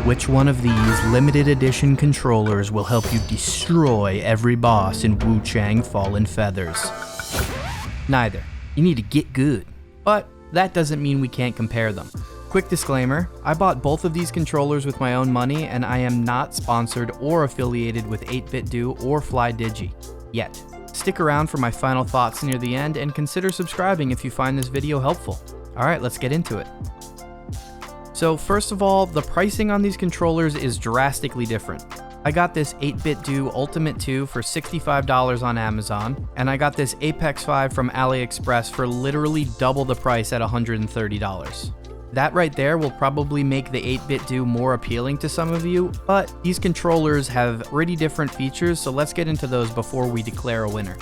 Which one of these limited edition controllers will help you destroy every boss in Wuchang Fallen Feathers? Neither. You need to get good. But that doesn't mean we can't compare them. Quick disclaimer, I bought both of these controllers with my own money, and I am not sponsored or affiliated with 8BitDo or Flydigi yet. Stick around for my final thoughts near the end, and consider subscribing if you find this video helpful. Alright, let's get into it. So first of all, the pricing on these controllers is drastically different. I got this 8BitDo Ultimate 2 for $65 on Amazon, and I got this Apex 5 from AliExpress for literally double the price at $130. That right there will probably make the 8BitDo more appealing to some of you, but these controllers have pretty different features, so let's get into those before we declare a winner.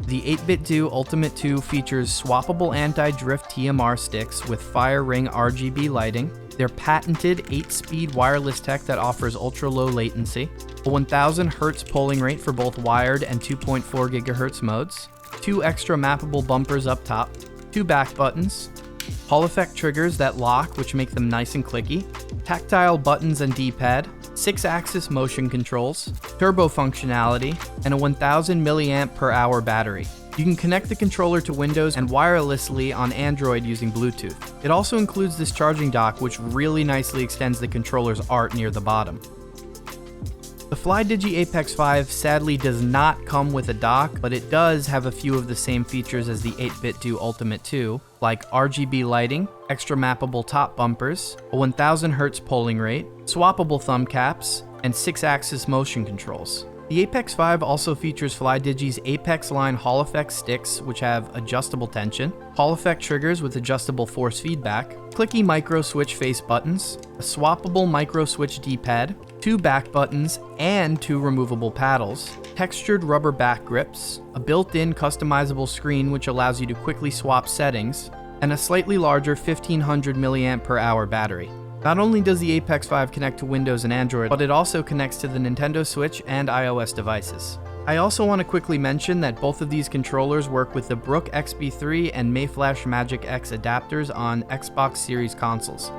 The 8BitDo Ultimate 2 features swappable anti-drift TMR sticks with fire ring RGB lighting, their patented 8-speed wireless tech that offers ultra-low latency, a 1000 Hz polling rate for both wired and 2.4 GHz modes, 2 extra mappable bumpers up top, 2 back buttons, Hall effect triggers that lock, which make them nice and clicky, tactile buttons and D-pad, 6-axis motion controls, turbo functionality, and a 1000 mAh battery. You can connect the controller to Windows and wirelessly on Android using Bluetooth. It also includes this charging dock, which really nicely extends the controller's art near the bottom. The Flydigi Apex 5 sadly does not come with a dock, but it does have a few of the same features as the 8BitDo Ultimate 2, like RGB lighting, extra mappable top bumpers, a 1000 Hz polling rate, swappable thumb caps, and 6-axis motion controls. The Apex 5 also features Flydigi's Apex line Hall effect sticks, which have adjustable tension, Hall effect triggers with adjustable force feedback, clicky micro switch face buttons, a swappable micro switch D-pad, 2 back buttons and 2 removable paddles, textured rubber back grips, a built-in customizable screen which allows you to quickly swap settings, and a slightly larger 1500 mAh battery. Not only does the Apex 5 connect to Windows and Android, but it also connects to the Nintendo Switch and iOS devices. I also want to quickly mention that both of these controllers work with the Brook XB3 and Mayflash Magic X adapters on Xbox Series consoles.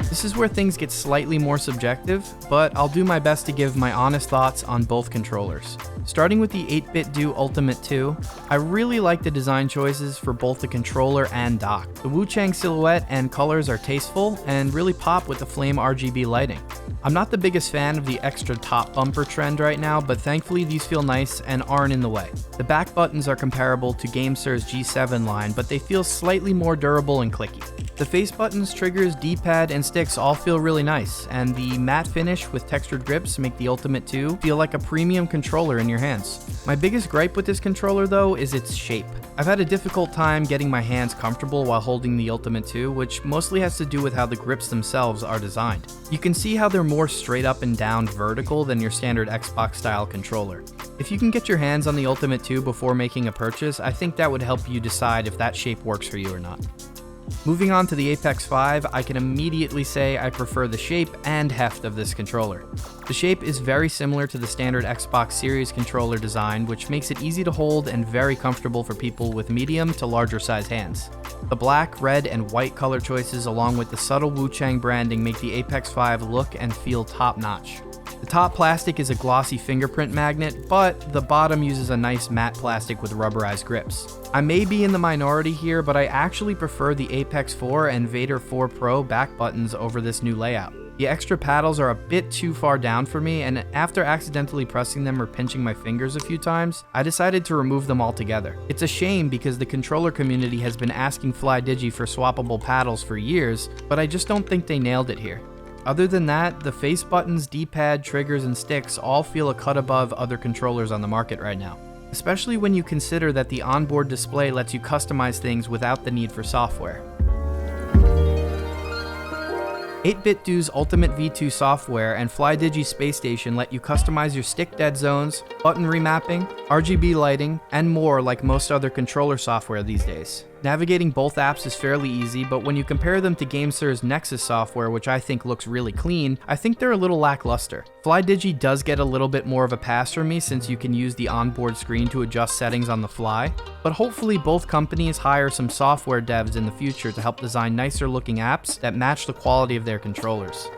This is where things get slightly more subjective, but I'll do my best to give my honest thoughts on both controllers. Starting with the 8BitDo Ultimate 2, I really like the design choices for both the controller and dock. The Wuchang silhouette and colors are tasteful and really pop with the flame RGB lighting. I'm not the biggest fan of the extra top bumper trend right now, but thankfully these feel nice and aren't in the way. The back buttons are comparable to GameSir's G7 line, but they feel slightly more durable and clicky. The face buttons, triggers, D-pad, and sticks all feel really nice, and the matte finish with textured grips make the Ultimate 2 feel like a premium controller in your hands. My biggest gripe with this controller though is its shape. I've had a difficult time getting my hands comfortable while holding the Ultimate 2, which mostly has to do with how the grips themselves are designed. You can see how they're more straight up and down vertical than your standard Xbox style controller. If you can get your hands on the Ultimate 2 before making a purchase, I think that would help you decide if that shape works for you or not. Moving on to the Apex 5, I can immediately say I prefer the shape and heft of this controller. The shape is very similar to the standard Xbox Series controller design, which makes it easy to hold and very comfortable for people with medium to larger size hands. The black, red, and white color choices along with the subtle Wuchang branding make the Apex 5 look and feel top-notch. The top plastic is a glossy fingerprint magnet, but the bottom uses a nice matte plastic with rubberized grips. I may be in the minority here, but I actually prefer the Apex 4 and Vader 4 Pro back buttons over this new layout. The extra paddles are a bit too far down for me, and after accidentally pressing them or pinching my fingers a few times, I decided to remove them altogether. It's a shame because the controller community has been asking Flydigi for swappable paddles for years, but I just don't think they nailed it here. Other than that, the face buttons, D-pad, triggers, and sticks all feel a cut above other controllers on the market right now, especially when you consider that the onboard display lets you customize things without the need for software. 8BitDo's Ultimate V2 software and Flydigi Space Station let you customize your stick dead zones, button remapping, RGB lighting, and more like most other controller software these days. Navigating both apps is fairly easy, but when you compare them to GameSir's Nexus software, which I think looks really clean, I think they're a little lackluster. Flydigi does get a little bit more of a pass from me since you can use the onboard screen to adjust settings on the fly, but hopefully both companies hire some software devs in the future to help design nicer looking apps that match the quality of their controllers.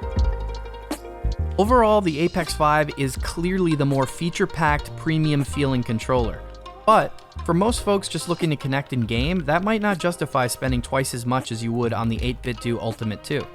Overall, the Apex 5 is clearly the more feature-packed, premium-feeling controller. But for most folks just looking to connect in game, that might not justify spending twice as much as you would on the 8BitDo Ultimate 2.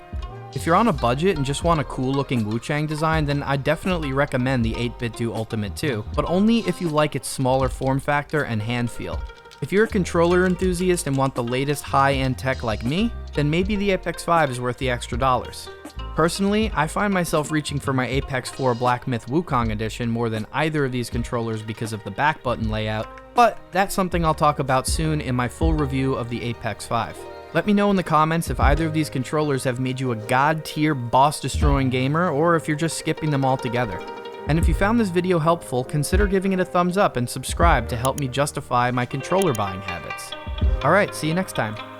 If you're on a budget and just want a cool looking Wuchang design, then I definitely recommend the 8BitDo Ultimate 2, but only if you like its smaller form factor and hand feel. If you're a controller enthusiast and want the latest high-end tech like me, then maybe the Apex 5 is worth the extra dollars. Personally, I find myself reaching for my Apex 4 Black Myth Wuchang edition more than either of these controllers because of the back button layout, but that's something I'll talk about soon in my full review of the Apex 5. Let me know in the comments if either of these controllers have made you a god-tier, boss-destroying gamer, or if you're just skipping them altogether. And if you found this video helpful, consider giving it a thumbs up and subscribe to help me justify my controller buying habits. Alright, see you next time.